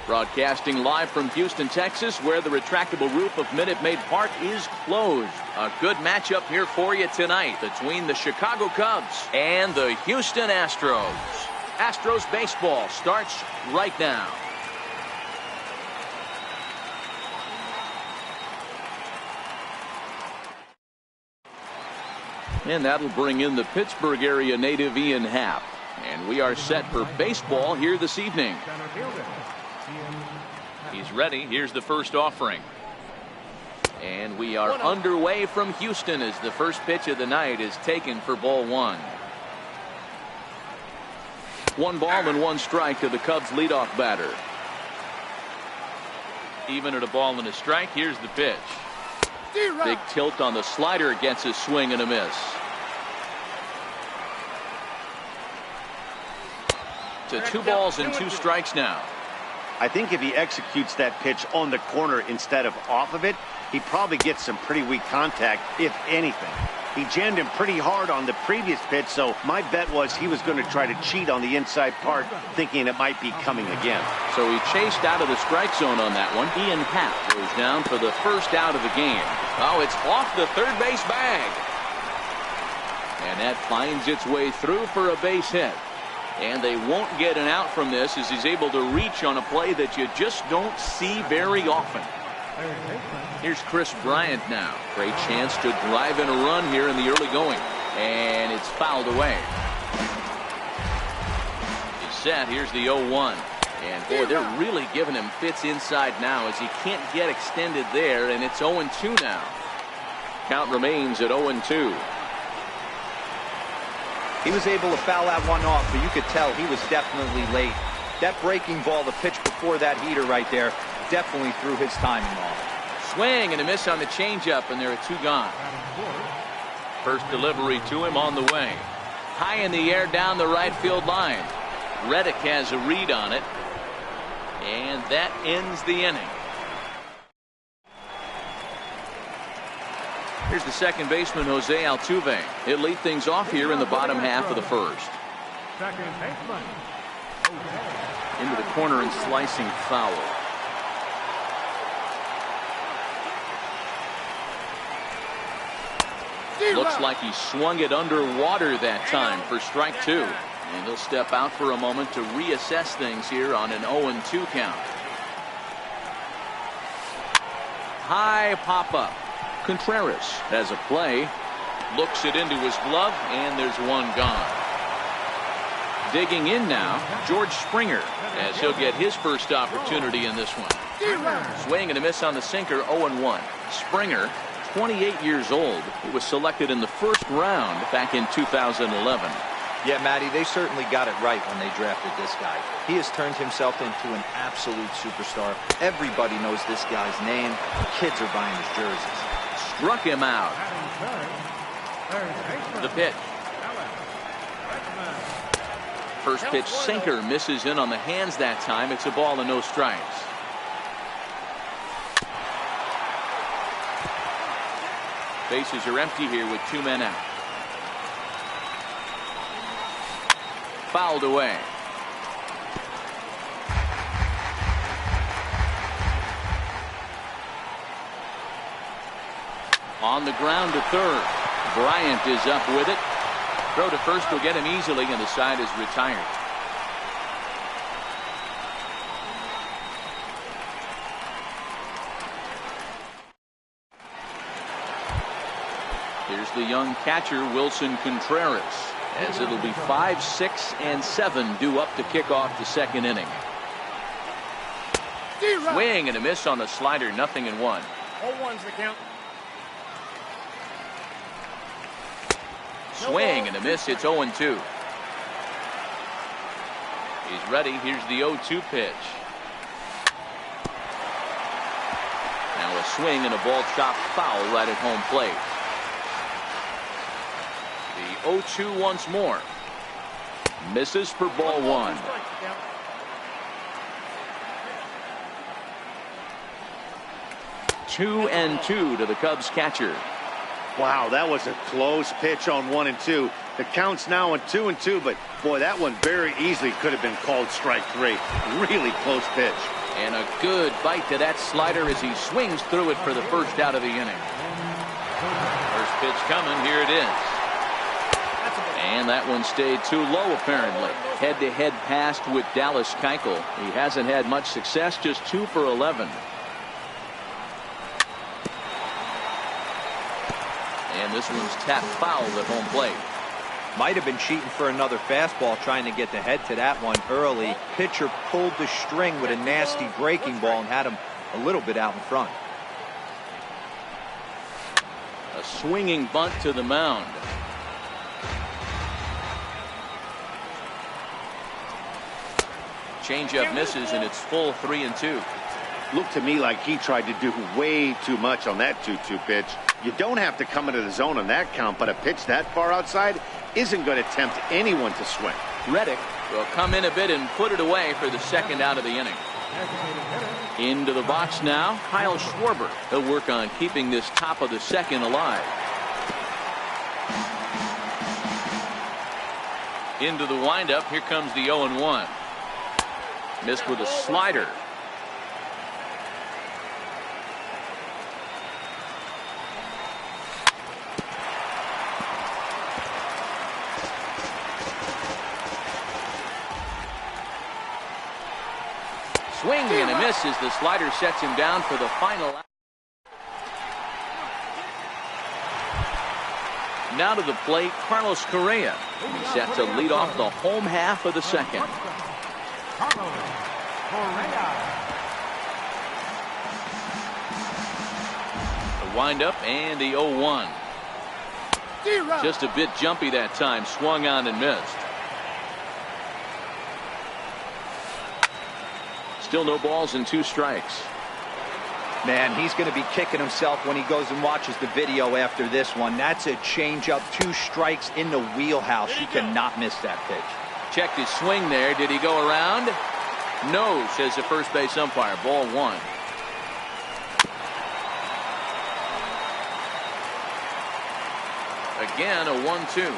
Broadcasting live from Houston, Texas, where the retractable roof of Minute Maid Park is closed. A good matchup here for you tonight between the Chicago Cubs and the Houston Astros. Astros baseball starts right now. And that'll bring in the Pittsburgh area native Ian Happ. And we are set for baseball here this evening. He's ready. Here's the first offering. And we are underway from Houston as the first pitch of the night is taken for ball one. 1 ball and 1 strike to the Cubs leadoff batter. Even at a ball and a strike, here's the pitch. Big tilt on the slider, gets a swing and a miss. To 2 balls and 2 strikes now. I think if he executes that pitch on the corner instead of off of it, he probably gets some pretty weak contact, if anything. He jammed him pretty hard on the previous pitch, so my bet was he was going to try to cheat on the inside part, thinking it might be coming again. So he chased out of the strike zone on that one. Ian Happ goes down for the first out of the game. Oh, it's off the third base bag. And that finds its way through for a base hit. And they won't get an out from this as he's able to reach on a play that you just don't see very often. Here's Chris Bryant now. Great chance to drive in a run here in the early going. And it's fouled away. He's set. Here's the 0-1. And boy, they're really giving him fits inside now as he can't get extended there. And it's 0-2 now. Count remains at 0-2. He was able to foul that one off, but you could tell he was definitely late. That breaking ball, the pitch before that heater right there, definitely threw his timing off. Swing and a miss on the changeup, and there are 2 gone. First delivery to him on the way. High in the air down the right field line. Reddick has a read on it, and that ends the inning. Here's the second baseman, Jose Altuve. He'll lead things off here in the bottom half of the first. Into the corner and slicing foul. Looks like he swung it underwater that time for strike 2. And he'll step out for a moment to reassess things here on an 0-2 count. High pop-up. Contreras has a play, looks it into his glove, and there's 1 gone. Digging in now, George Springer, as he'll get his first opportunity in this one. Swing and a miss on the sinker, 0-1. Springer, 28 years old, he was selected in the first round back in 2011. Yeah, Matty, they certainly got it right when they drafted this guy. He has turned himself into an absolute superstar. Everybody knows this guy's name. The kids are buying his jerseys. Struck him out. The pitch. First pitch sinker misses in on the hands that time. It's a ball and no strikes. Bases are empty here with 2 men out. Fouled away. On the ground to third. Bryant is up with it. Throw to first will get him easily, and the side is retired. Here's the young catcher, Wilson Contreras, as it'll be 5, 6, and 7 due up to kick off the second inning. Swing and a miss on the slider, 0-1. 0-1's the count. Swing and a miss. It's 0-2. He's ready. Here's the 0-2 pitch. Now a swing and a ball chopped foul right at home plate. The 0-2 once more. Misses for ball 1. Two and 2 to the Cubs catcher. Wow, that was a close pitch on 1 and 2. The count's now on 2 and 2, but boy, that one very easily could have been called strike 3. Really close pitch. And a good bite to that slider as he swings through it for the first out of the inning. First pitch coming. Here it is. And that one stayed too low, apparently. Head-to-head pass with Dallas Keuchel. He hasn't had much success, just 2 for 11. And this one's tapped foul at home plate. Might have been cheating for another fastball, trying to get the head to that one early. Pitcher pulled the string with a nasty breaking ball and had him a little bit out in front. A swinging bunt to the mound. Changeup misses, and it's full 3-2. Looked to me like he tried to do way too much on that 2-2 pitch. You don't have to come into the zone on that count, but a pitch that far outside isn't going to tempt anyone to swing. Reddick will come in a bit and put it away for the second out of the inning. Into the box now, Kyle Schwarber. He'll work on keeping this top of the second alive. Into the windup. Here comes the 0-1. Missed with a slider. Swing and a miss as the slider sets him down for the final out. Now to the plate, Carlos Correa. He's set to lead off the home half of the second. The windup and the 0-1. Just a bit jumpy that time. Swung on and missed. Still no balls and 2 strikes. Man, he's going to be kicking himself when he goes and watches the video after this one. That's a changeup, 2 strikes in the wheelhouse. You cannot miss that pitch. Checked his swing there. Did he go around? No, says the first base umpire. Ball 1. Again, a 1-2.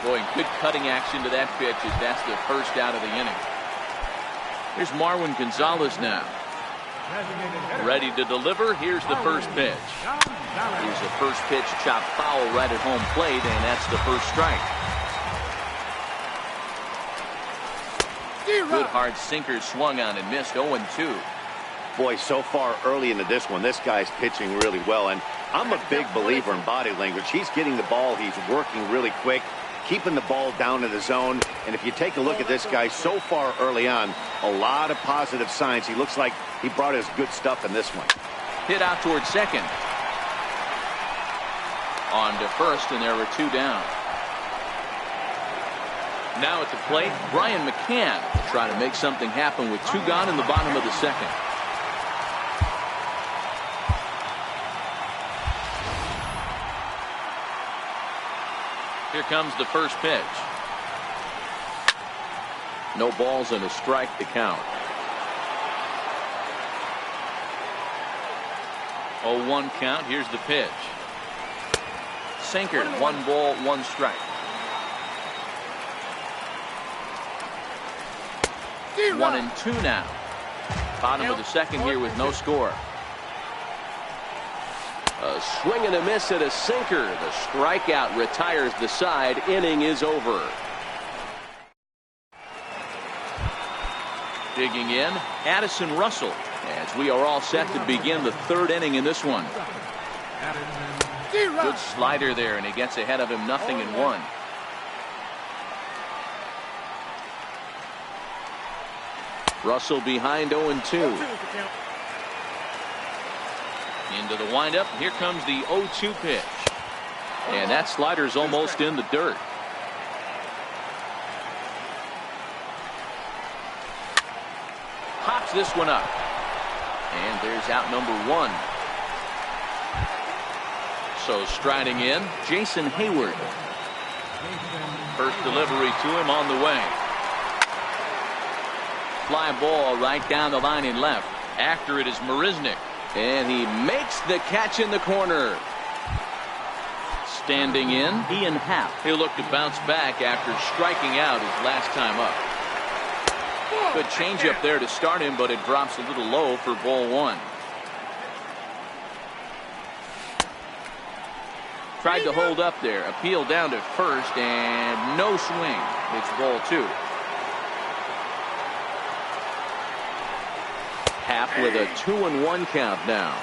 Boy, good cutting action to that pitch as that's the first out of the inning. Here's Marwin Gonzalez now. Ready to deliver. Here's the first pitch. Here's the first pitch chopped foul right at home plate, and that's the first strike. Good hard sinker swung on and missed. 0-2. Boy, so far early into this one, this guy's pitching really well, and I'm a big believer in body language. He's getting the ball. He's working really quick, keeping the ball down to the zone. And if you take a look at this guy so far early on, a lot of positive signs. He looks like he brought his good stuff in this one. Hit out towards second. On to first, and there were 2 down. Now at the plate, Brian McCann trying to make something happen with 2 gone in the bottom of the second. Here comes the first pitch. No balls and a strike to count. 0-1 count. Here's the pitch. Sinker. 1 ball, 1 strike. 1-2 now. Bottom of the second here with no score. A swing and a miss at a sinker. The strikeout retires the side. Inning is over. Digging in, Addison Russell, as we are all set to begin the 3rd inning in this one. Good slider there, and he gets ahead of him 0-1. Russell behind 0-2. Into the windup. Here comes the 0-2 pitch. And that slider's almost in the dirt. Pops this one up. And there's out number 1. So striding in, Jason Hayward. First delivery to him on the way. Fly ball right down the line in left. After it is Marisnick. And he makes the catch in the corner. Standing in, Ian Happ. He'll look to bounce back after striking out his last time up. Good changeup there to start him, but it drops a little low for ball one. Tried to hold up there. Appeal down to first, and no swing. It's ball two. Happ with a 2-1 count now.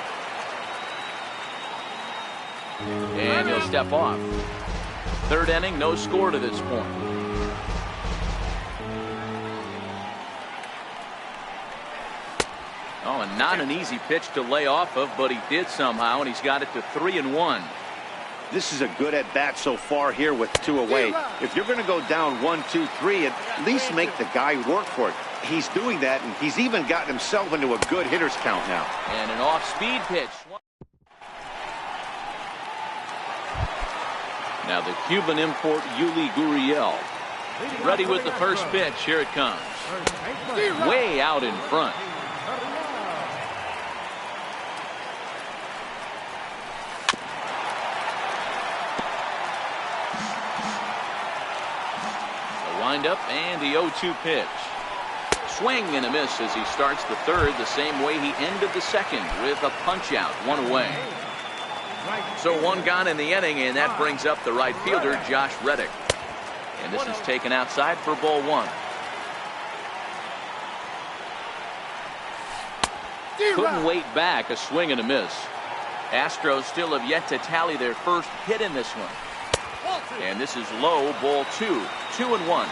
And he'll step off. Third inning, no score to this point. Oh, and not an easy pitch to lay off of, but he did somehow, and he's got it to 3-1. This is a good at-bat so far here with two away. If you're going to go down 1-2-3, at least make the guy work for it. He's doing that, and he's even gotten himself into a good hitter's count now. And an off-speed pitch. Now the Cuban import Yuli Gurriel. Ready with the first pitch. Here it comes. Way out in front. Wind-up and the 0-2 pitch. Swing and a miss as he starts the third the same way he ended the second with a punch-out, one away. So one gone in the inning, and that brings up the right fielder, Josh Reddick. And this is taken outside for ball one. Couldn't wait back, a swing and a miss. Astros still have yet to tally their first hit in this one. And this is low, ball two. 2-1.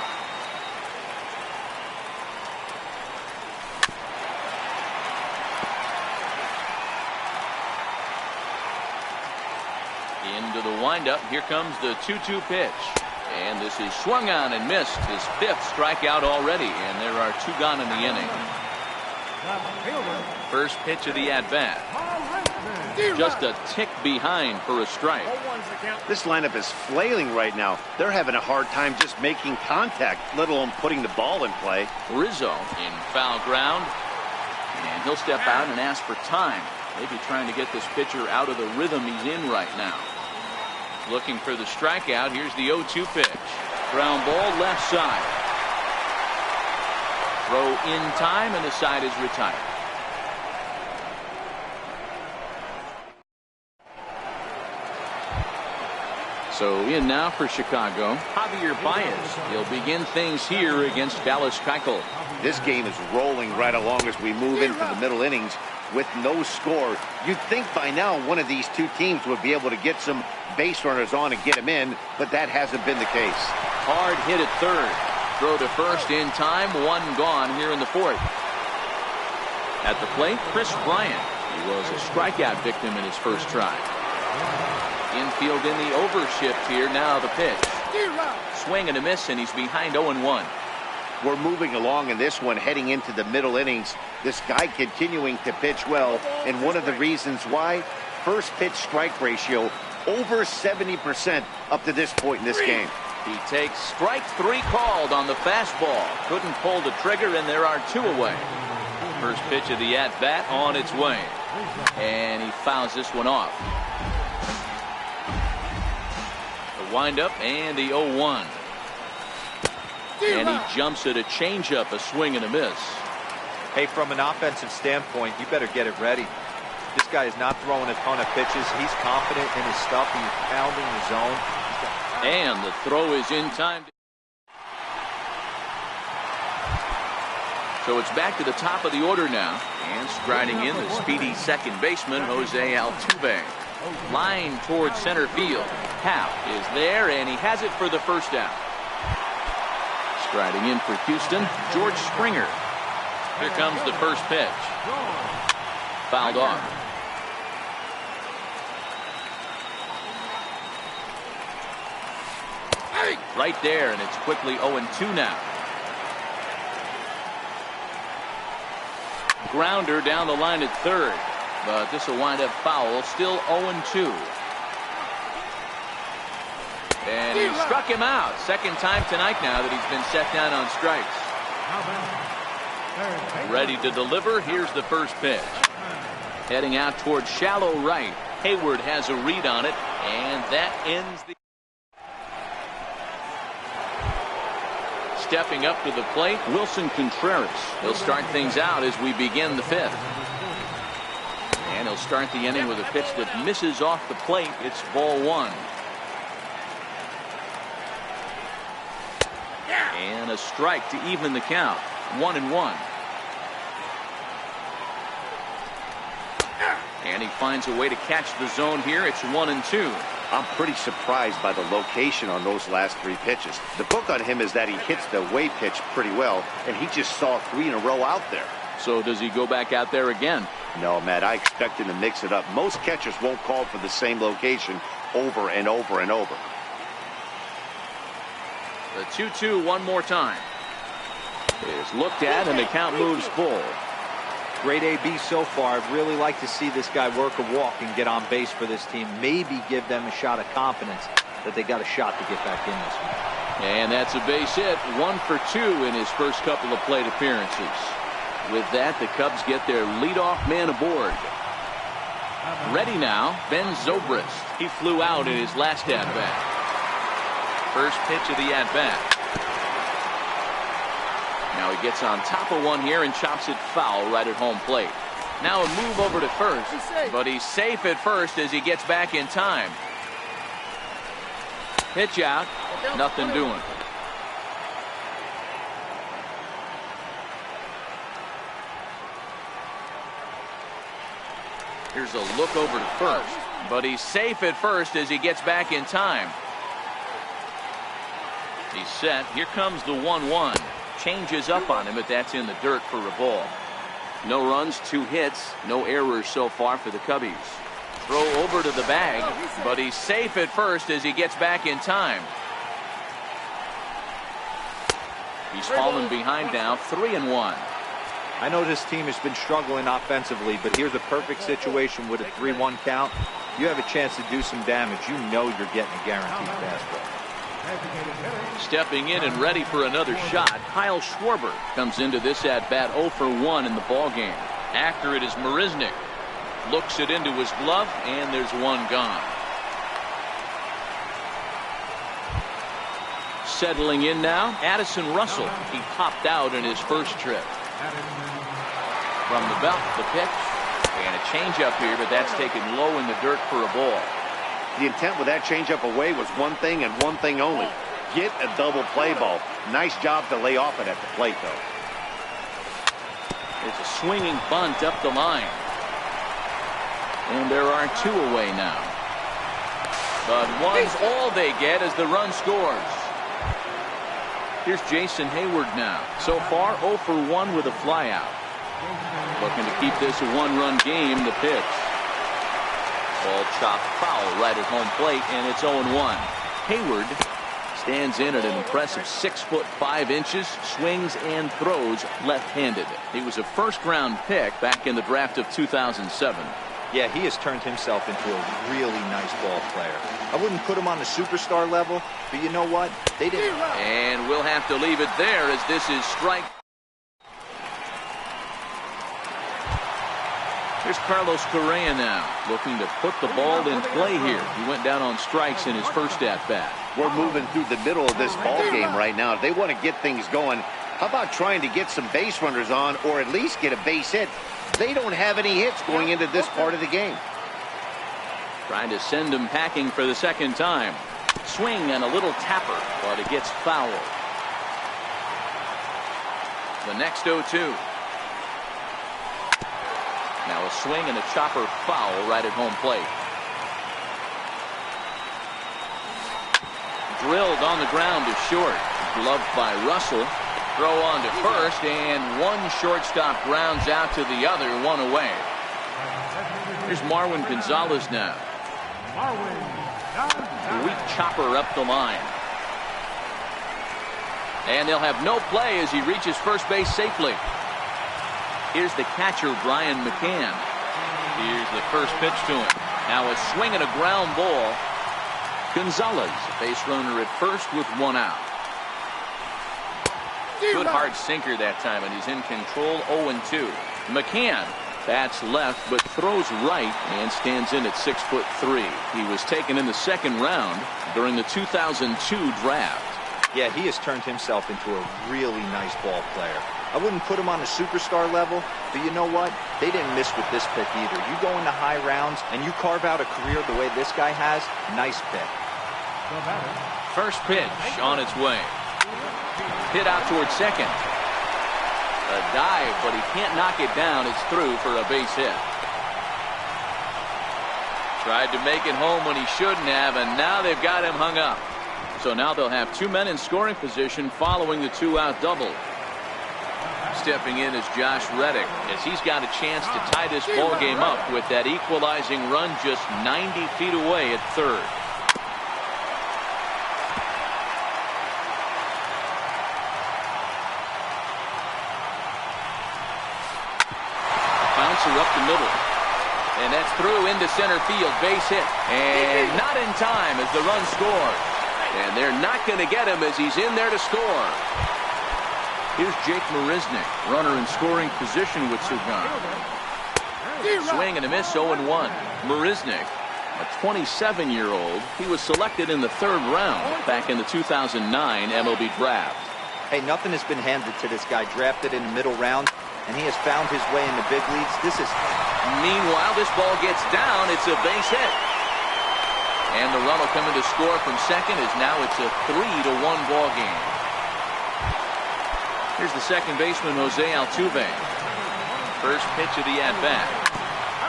Into the windup. Here comes the 2-2 pitch. And this is swung on and missed. His fifth strikeout already. And there are two gone in the inning. First pitch of the at-bat. Just a tick behind for a strike. This lineup is flailing right now. They're having a hard time just making contact, let alone putting the ball in play. Rizzo in foul ground. And he'll step out and ask for time. Maybe trying to get this pitcher out of the rhythm he's in right now. Looking for the strikeout. Here's the 0-2 pitch. Ground ball left side. Throw in time, and the side is retired. So in now for Chicago, Javier Baez. He'll begin things here against Dallas Keuchel. This game is rolling right along as we move into the middle innings with no score. You'd think by now one of these two teams would be able to get some base runners on and get them in, but that hasn't been the case. Hard hit at third. Throw to first in time. One gone here in the fourth. At the plate, Chris Bryant. He was a strikeout victim in his first try. Infield in the overshift here. Now the pitch. Swing and a miss, and he's behind 0-1. We're moving along in this one, heading into the middle innings. This guy continuing to pitch well, and one of the reasons why, first pitch strike ratio over 70% up to this point in this game. He takes strike three called on the fastball. Couldn't pull the trigger, and there are two away. First pitch of the at-bat on its way. And he fouls this one off. The windup and the 0-1. And he jumps at a changeup, a swing and a miss. Hey, from an offensive standpoint, you better get it ready. This guy is not throwing a ton of pitches. He's confident in his stuff. He's pounding the zone. And the throw is in time. So it's back to the top of the order now. And striding in, the speedy second baseman, Jose Altuve. Line towards center field. Happ is there, and he has it for the first out. Striding in for Houston, George Springer. Here comes the first pitch. Fouled off. Right there, and it's quickly 0-2 now. Grounder down the line at third, but this will wind up foul. Still 0-2. And he struck him out. Second time tonight now that he's been set down on strikes. Ready to deliver. Here's the first pitch. Heading out towards shallow right. Hayward has a read on it, and that ends the... stepping up to the plate, Wilson Contreras. He'll start things out as we begin the fifth. And he'll start the inning with a pitch that misses off the plate. It's ball one. And a strike to even the count. 1-1. And he finds a way to catch the zone here. It's 1-2. I'm pretty surprised by the location on those last three pitches. The book on him is that he hits the away pitch pretty well, and he just saw 3 in a row out there. So does he go back out there again? No, Matt, I expect him to mix it up. Most catchers won't call for the same location over and over and over. The 2-2 one more time. Is looked at, and the count moves full. Great AB so far. I'd really like to see this guy work a walk and get on base for this team. Maybe give them a shot of confidence that they got a shot to get back in this one. And that's a base hit. 1 for 2 in his first couple of plate appearances. With that, the Cubs get their leadoff man aboard. Ready now, Ben Zobrist. He flew out in his last at-bat. First pitch of the at-bat. Now he gets on top of one here and chops it foul right at home plate. Now a move over to first, but he's safe at first as he gets back in time. Pitch out, nothing doing. Here's a look over to first, but he's safe at first as he gets back in time. He's set. Here comes the 1-1. Changes up on him, but that's in the dirt for a ball. No runs, 2 hits, no errors so far for the Cubbies. Throw over to the bag, but he's safe at first as he gets back in time. He's fallen behind now, 3-1. I know this team has been struggling offensively, but here's a perfect situation with a 3-1 count. You have a chance to do some damage. You know you're getting a guaranteed fastball. Stepping in and ready for another shot, Kyle Schwarber comes into this at-bat 0 for 1 in the ballgame. After it is Marisnick. Looks it into his glove, and there's one gone. Settling in now, Addison Russell. He popped out in his first trip. From the belt, the pitch, and a changeup here, but that's taken low in the dirt for a ball. The intent with that changeup away was one thing and one thing only. Get a double play ball. Nice job to lay off it at the plate, though. It's a swinging bunt up the line. And there are 2 away now. But one's all they get as the run scores. Here's Jason Hayward now. So far, 0 for 1 with a flyout. Looking to keep this a 1-run game. The pitch. Ball chopped foul right at home plate, and it's 0-1. Hayward stands in at an impressive 6'5", swings and throws left-handed. He was a first-round pick back in the draft of 2007. Yeah, he has turned himself into a really nice ball player. I wouldn't put him on the superstar level, but you know what? They didn't. And we'll have to leave it there as this is strike. Here's Carlos Correa now, looking to put the ball in play here. He went down on strikes in his first at-bat. We're moving through the middle of this ball game right now. If they want to get things going, how about trying to get some base runners on or at least get a base hit? They don't have any hits going into this part of the game. Trying to send him packing for the second time. Swing and a little tapper, but it gets foul. The next 0-2. Now a swing and a chopper foul right at home plate. Drilled on the ground to short. Gloved by Russell. Throw on to first, and one shortstop grounds out to the other, one away. Here's Marwin Gonzalez now. A weak chopper up the line. And they'll have no play as he reaches first base safely. Here's the catcher, Brian McCann. Here's the first pitch to him. Now a swing and a ground ball. Gonzalez, base runner at first with 1 out. Good hard sinker that time, and he's in control. 0-2. McCann bats left but throws right and stands in at 6'3". He was taken in the second round during the 2002 draft. Yeah, he has turned himself into a really nice ball player. I wouldn't put him on a superstar level, but you know what? They didn't miss with this pick either. You go into high rounds and you carve out a career the way this guy has, nice pick. First pitch on its way. Hit out towards second. A dive, but he can't knock it down. It's through for a base hit. Tried to make it home when he shouldn't have, and now they've got him hung up. So now they'll have two men in scoring position following the two-out double. Stepping in is Josh Reddick, as he's got a chance to tie this ball game up with that equalizing run just 90 feet away at third. Bouncer up the middle. And that's through into center field. Base hit. And not in time as the run scored. And they're not going to get him as he's in there to score. Here's Jake Marisnick, runner in scoring position with Sugan. Swing and a miss, 0-1. Marisnick, a 27-year-old. He was selected in the third round back in the 2009 MLB draft. Hey, nothing has been handed to this guy. Drafted in the middle round, and he has found his way in the big leagues. Meanwhile, this ball gets down. It's a base hit. And the run will come in to score from second, as now it's a 3-1 ball game. Here's the second baseman, Jose Altuve. First pitch of the at-bat.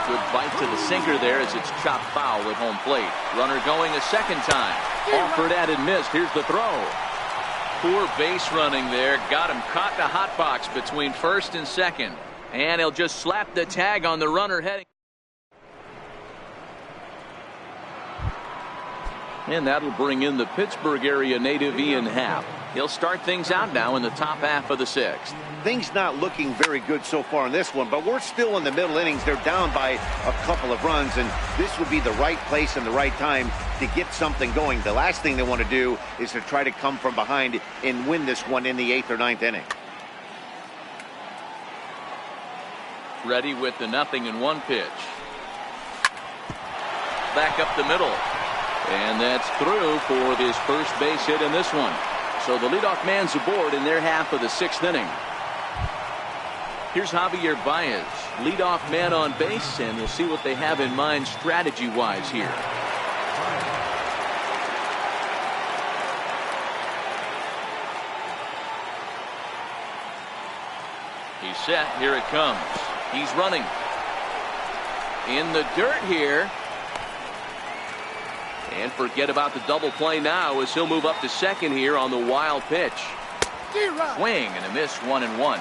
Good bite to the sinker there as it's chopped foul at home plate. Runner going a second time. Offered at and missed. Here's the throw. Poor base running there. Got him caught in a hot box between first and second. And he'll just slap the tag on the runner heading. And that'll bring in the Pittsburgh area native Ian Happ. He'll start things out now in the top half of the sixth. Things not looking very good so far in this one, but we're still in the middle innings. They're down by a couple of runs, and this would be the right place and the right time to get something going. The last thing they want to do is to try to come from behind and win this one in the 8th or 9th inning. Ready with the 0-1 pitch. Back up the middle. And that's through for his first base hit in this one. So the leadoff man's aboard in their half of the 6th inning. Here's Javier Baez, leadoff man on base, and we'll see what they have in mind strategy-wise here. He's set. Here it comes. He's running. In the dirt here. And forget about the double play now as he'll move up to second here on the wild pitch. Swing and a miss, 1-1.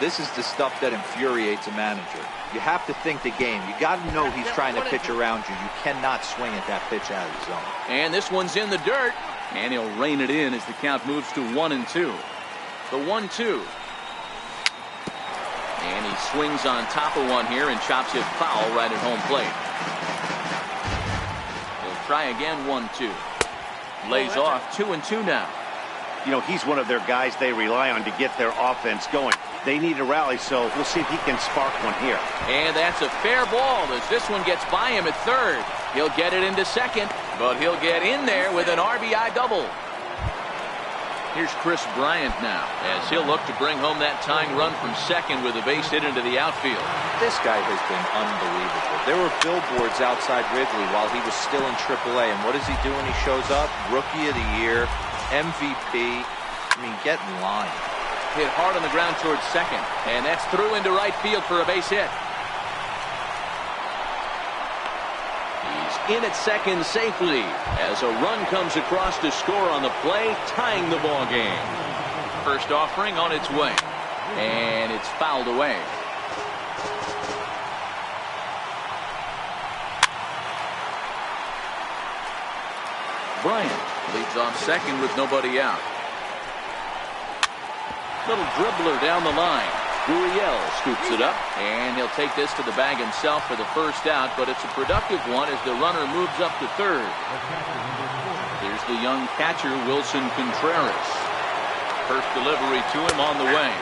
This is the stuff that infuriates a manager. You have to think the game. You got to know he's trying to pitch around you. You cannot swing at that pitch out of the zone. And this one's in the dirt. And he'll rein it in as the count moves to 1-2. The 1-2. And he swings on top of one here and chops it foul right at home plate. Try again, 1-2. Lays off, 2-2 now. You know, he's one of their guys they rely on to get their offense going. They need a rally, so we'll see if he can spark one here. And that's a fair ball as this one gets by him at third. He'll get it into second, but he'll get in there with an RBI double. Here's Chris Bryant now as he'll look to bring home that tying run from second with a base hit into the outfield. This guy has been unbelievable. There were billboards outside Wrigley while he was still in AAA, and what does he do when he shows up? Rookie of the Year, MVP. I mean, get in line. Hit hard on the ground towards second, and that's through into right field for a base hit. In at second safely as a run comes across to score on the play, tying the ball game. First offering on its way, and it's fouled away. Bryant leads off second with nobody out. Little dribbler down the line. Gurriel scoops it up, and he'll take this to the bag himself for the first out, but it's a productive one as the runner moves up to third. Here's the young catcher, Wilson Contreras. First delivery to him on the way.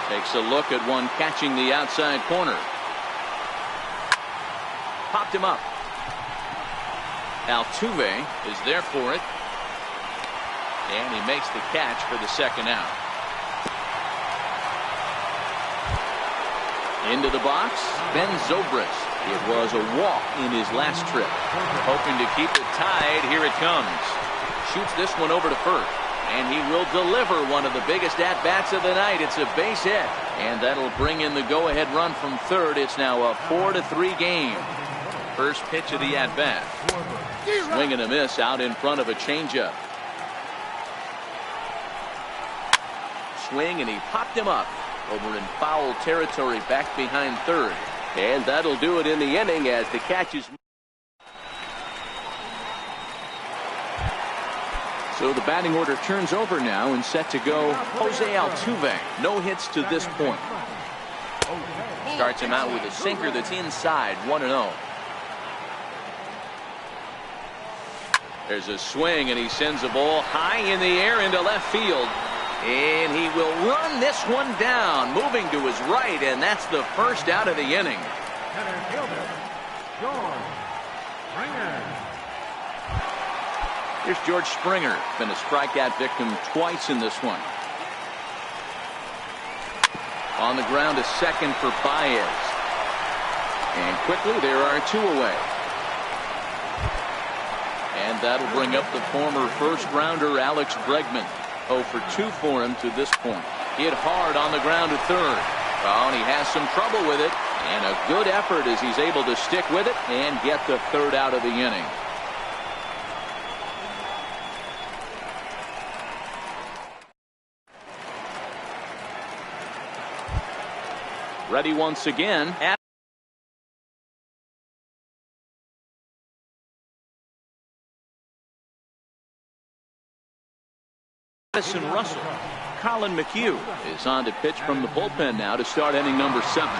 Takes a look at one catching the outside corner. Popped him up. Altuve is there for it. And he makes the catch for the second out. Into the box, Ben Zobrist. It was a walk in his last trip. Hoping to keep it tied. Here it comes. Shoots this one over to first. And he will deliver one of the biggest at-bats of the night. It's a base hit. And that'll bring in the go-ahead run from third. It's now a 4-3 game. First pitch of the at-bat. Swing and a miss out in front of a changeup. Swing, and he popped him up over in foul territory back behind third. And that'll do it in the inning as the catch is. So the batting order turns over now and set to go Jose Altuve. No hits to this point. Starts him out with a sinker that's inside, 1-0. There's a swing, and he sends a ball high in the air into left field. And he will run this one down, moving to his right, and that's the first out of the inning. Here's George Springer, been a strikeout victim twice in this one. On the ground, a second for Baez. And quickly, there are two away. And that'll bring up the former first-rounder Alex Bregman. 0 for 2 for him to this point. Hit hard on the ground to third. Oh, and he has some trouble with it. And a good effort as he's able to stick with it and get the third out of the inning. Ready once again. Addison Russell. Colin McHugh is on to pitch from the bullpen now to start inning number 7. Now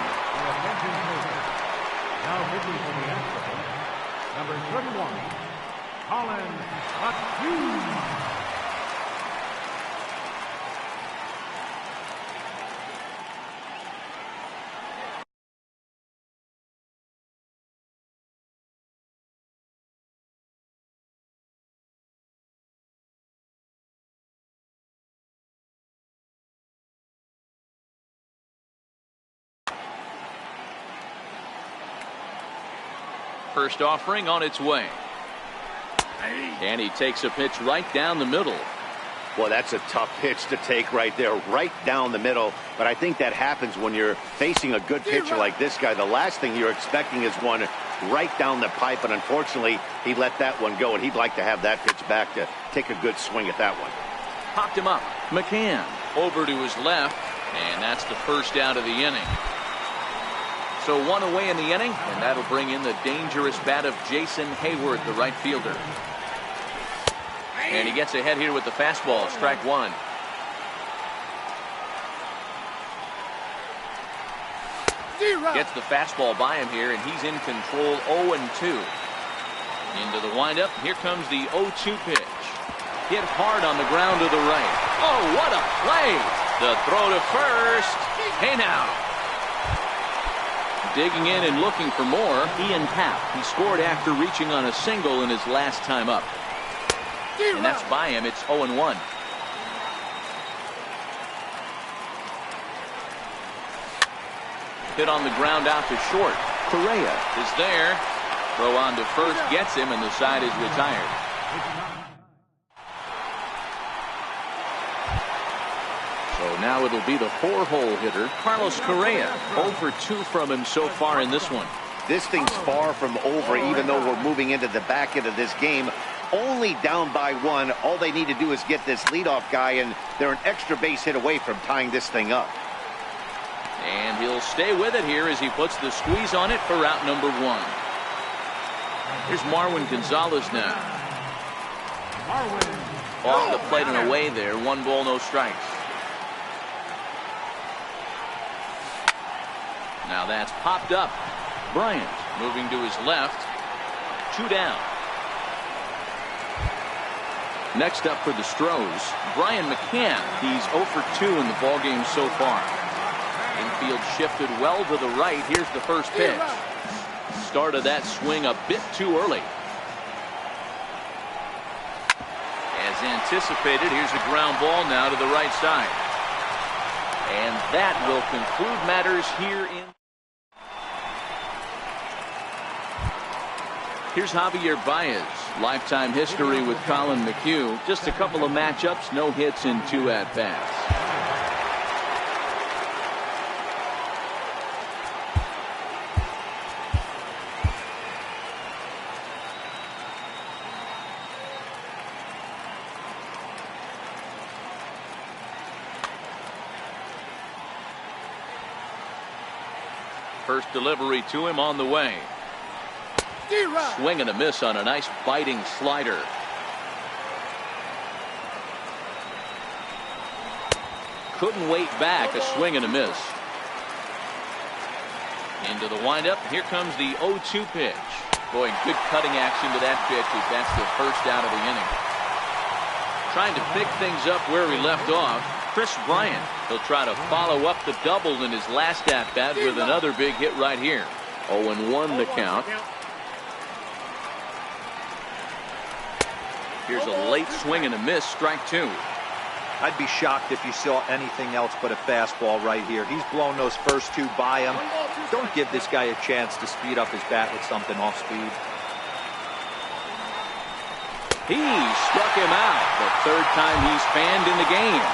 pitching for the Astros, number 31, Colin McHugh. First offering on its way. And he takes a pitch right down the middle. Well, that's a tough pitch to take right there, right down the middle. But I think that happens when you're facing a good pitcher like this guy. The last thing you're expecting is one right down the pipe. And unfortunately, he let that one go. And he'd like to have that pitch back to take a good swing at that one. Popped him up. McCann over to his left. And that's the first out of the inning. So one away in the inning, and that'll bring in the dangerous bat of Jason Hayward, the right fielder. And he gets ahead here with the fastball, strike one. Gets the fastball by him here, and he's in control 0-2. Into the windup, here comes the 0-2 pitch. Hit hard on the ground to the right. Oh, what a play! The throw to first. Hey now. Digging in and looking for more, Ian Happ. He scored after reaching on a single in his last time up. And that's by him. It's 0-1. Hit on the ground out to short. Correa is there. Throw on to first gets him, and the side is retired. So now it'll be the 4-hole hitter, Carlos Correa. 0 for 2 from him so far in this one. This thing's far from over, even though we're moving into the back end of this game. Only down by 1. All they need to do is get this leadoff guy, and they're an extra base hit away from tying this thing up. And he'll stay with it here as he puts the squeeze on it for out number 1. Here's Marwin Gonzalez now. Off the plate and away there. 1 ball, no strikes. Now that's popped up. Bryant moving to his left. 2 down. Next up for the Stros, Brian McCann. He's 0 for 2 in the ballgame so far. Infield shifted well to the right. Here's the first pitch. Started that swing a bit too early. As As anticipated, here's a ground ball now to the right side. And that will conclude matters here in. Here's Javier Baez. Lifetime history with Colin McHugh. Just a couple of matchups, no hits in 2 at-bats. First delivery to him on the way. Swing and a miss on a nice biting slider. Couldn't wait back. A swing and a miss. Into the windup. Here comes the 0-2 pitch. Boy, good cutting action to that pitch as that's the first out of the inning. Trying to pick things up where he left off. Chris Bryant. He'll try to follow up the double in his last at-bat with another big hit right here. 0-1 the count. Here's a late swing and a miss, strike 2. I'd be shocked if you saw anything else but a fastball right here. He's blown those first 2 by him. Don't give this guy a chance to speed up his bat with something off speed. He struck him out. The 3rd time he's fanned in the game.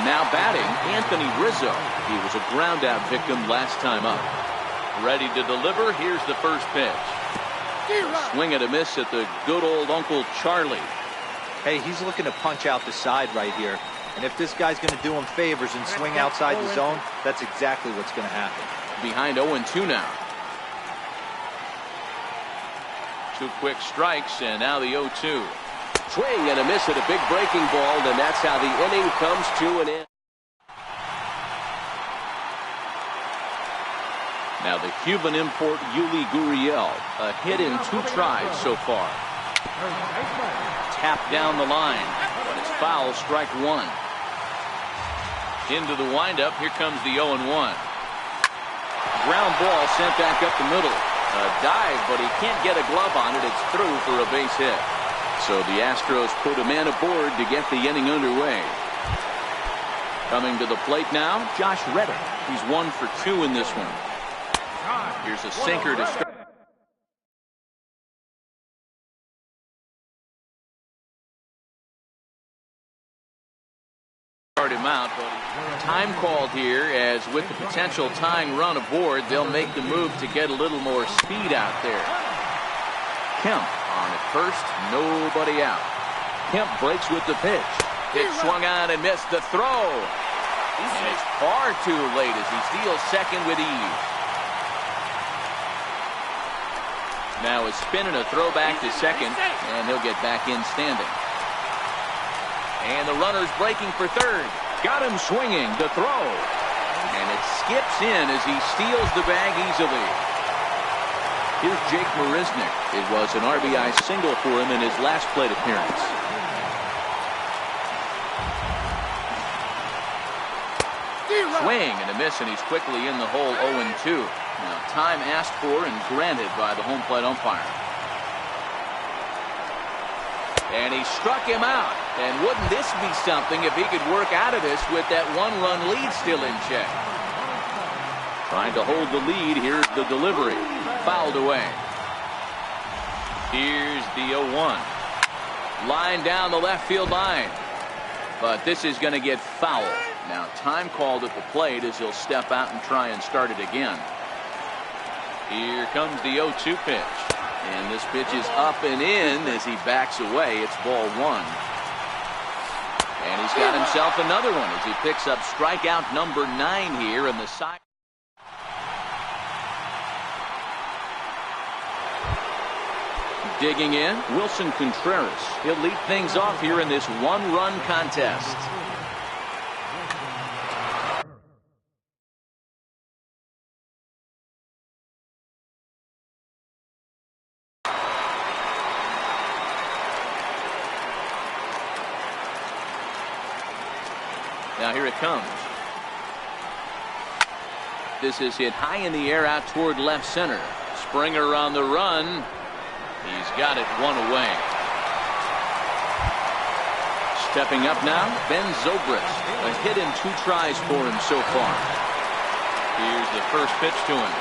Now batting, Anthony Rizzo. He was a ground out victim last time up. Ready to deliver. Here's the first pitch. Swing and a miss at the good old Uncle Charlie. Hey, he's looking to punch out the side right here. And if this guy's going to do him favors and swing outside the zone, that's exactly what's going to happen. Behind 0-2 now. 2 quick strikes, and now the 0-2. Swing and a miss at a big breaking ball, and that's how the inning comes to an end. Now the Cuban import Yuli Gurriel, a hit in 2 tries so far. Tapped down the line, but it's foul, strike 1. Into the windup, here comes the 0-1. Ground ball sent back up the middle. A dive, but he can't get a glove on it. It's through for a base hit. So the Astros put a man aboard to get the inning underway. Coming to the plate now, Josh Reddick. He's 1 for 2 in this one. Here's a sinker to start. Him out, but time called here, as with the potential tying run aboard, they'll make the move to get a little more speed out there. Kemp on at first, nobody out. Kemp breaks with the pitch. It swung on and missed the throw. And it's far too late as he steals second with ease. Now a spin and a throw back to second, and he'll get back in standing. And the runner's breaking for third. Got him swinging. The throw. And it skips in as he steals the bag easily. Here's Jake Marisnick. It was an RBI single for him in his last plate appearance. Swing and a miss, and he's quickly in the hole. 0-2. Now time asked for and granted by the home plate umpire. And he struck him out. And wouldn't this be something if he could work out of this with that 1-run lead still in check? Trying to hold the lead. Here's the delivery. Fouled away. Here's the 0-1. Line down the left field line. But this is going to get fouled. Now time called at the plate as he'll step out and try and start it again. Here comes the 0-2 pitch. And this pitch is up and in as he backs away. It's ball 1. And he's got himself another one as he picks up strikeout number 9 here in the side. Digging in, Wilson Contreras. He'll lead things off here in this 1-run contest. Now here it comes. This is hit high in the air out toward left center. Springer on the run. He's got it 1 away. Stepping up now, Ben Zobrist. A hit in 2 tries for him so far. Here's the first pitch to him.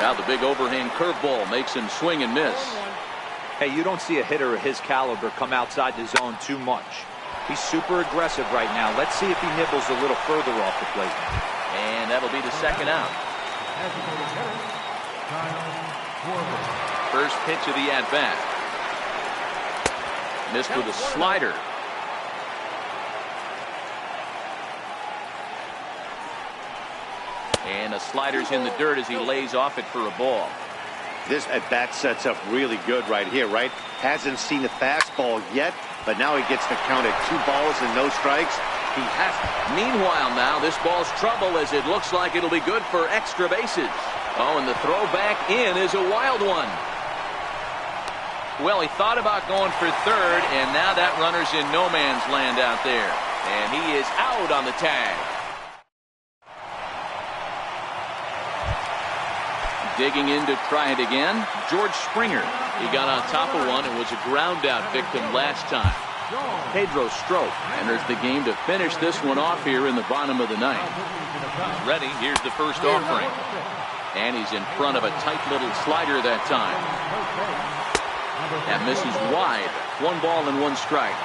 Now the big overhand curveball makes him swing and miss. Hey, you don't see a hitter of his caliber come outside the zone too much. He's super aggressive right now. Let's see if he nibbles a little further off the plate. And that'll be the second out. First pitch of the at-bat. Missed with a slider. And the slider's in the dirt as he lays off it for a ball. This at-bat sets up really good right here, right? Hasn't seen the fastball yet, but now he gets to count at 2 balls and no strikes. He has to. Meanwhile now, this ball's trouble as it looks like it'll be good for extra bases. Oh, and the throw back in is a wild one. Well, he thought about going for third, and now that runner's in no man's land out there. And he is out on the tag. Digging in to try it again, George Springer. He got on top of one and was a ground-out victim last time. Pedro Strop enters the game to finish this one off here in the bottom of the ninth. He's ready. Here's the first offering. And he's in front of a tight little slider that time. That misses wide. 1 ball and 1 strike.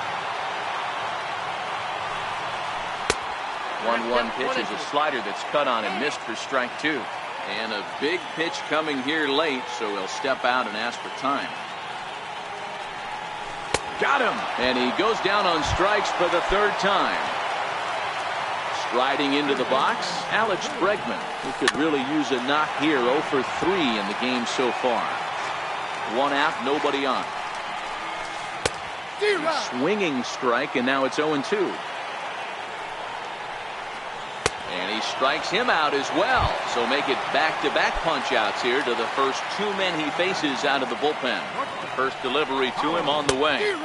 1-1 pitch is a slider that's cut on and missed for strike 2. And a big pitch coming here late, so he'll step out and ask for time. Got him! And he goes down on strikes for the 3rd time. Striding into the box, Alex Bregman, who could really use a knock here. 0 for 3 in the game so far. 1 out, nobody on. Swinging strike, and now it's 0-2. And he strikes him out as well. So make it back-to-back punch-outs here to the first 2 men he faces out of the bullpen. The first delivery to him on the way.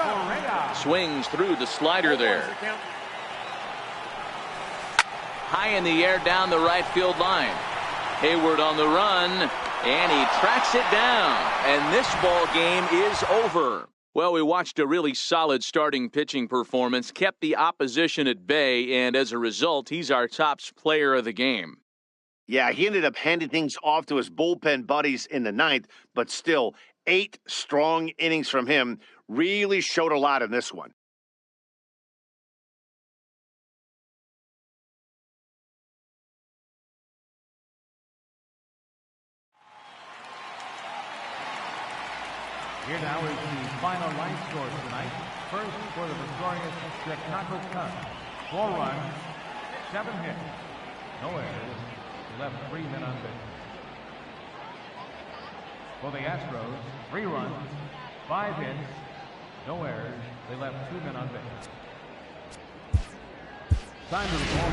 Swings through the slider there. High in the air down the right field line. Hayward on the run, and he tracks it down. And this ball game is over. Well, we watched a really solid starting pitching performance, kept the opposition at bay, and as a result, he's our top player of the game. Yeah, he ended up handing things off to his bullpen buddies in the 9th, but still, 8 strong innings from him really showed a lot in this one. Here now is the final line score tonight. First for the victorious Chicago Cubs. 4 runs, 7 hits, no errors. They left 3 men on base. For the Astros, 3 runs, 5 hits, no errors. They left 2 men on base. Time to the ball,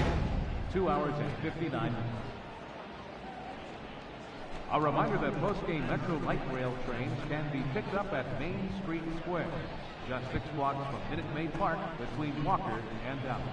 2 hours and 59 minutes. A reminder that post-game Metro Light Rail trains can be picked up at Main Street Square, just 6 blocks from Minute Maid Park between Walker and Dallas.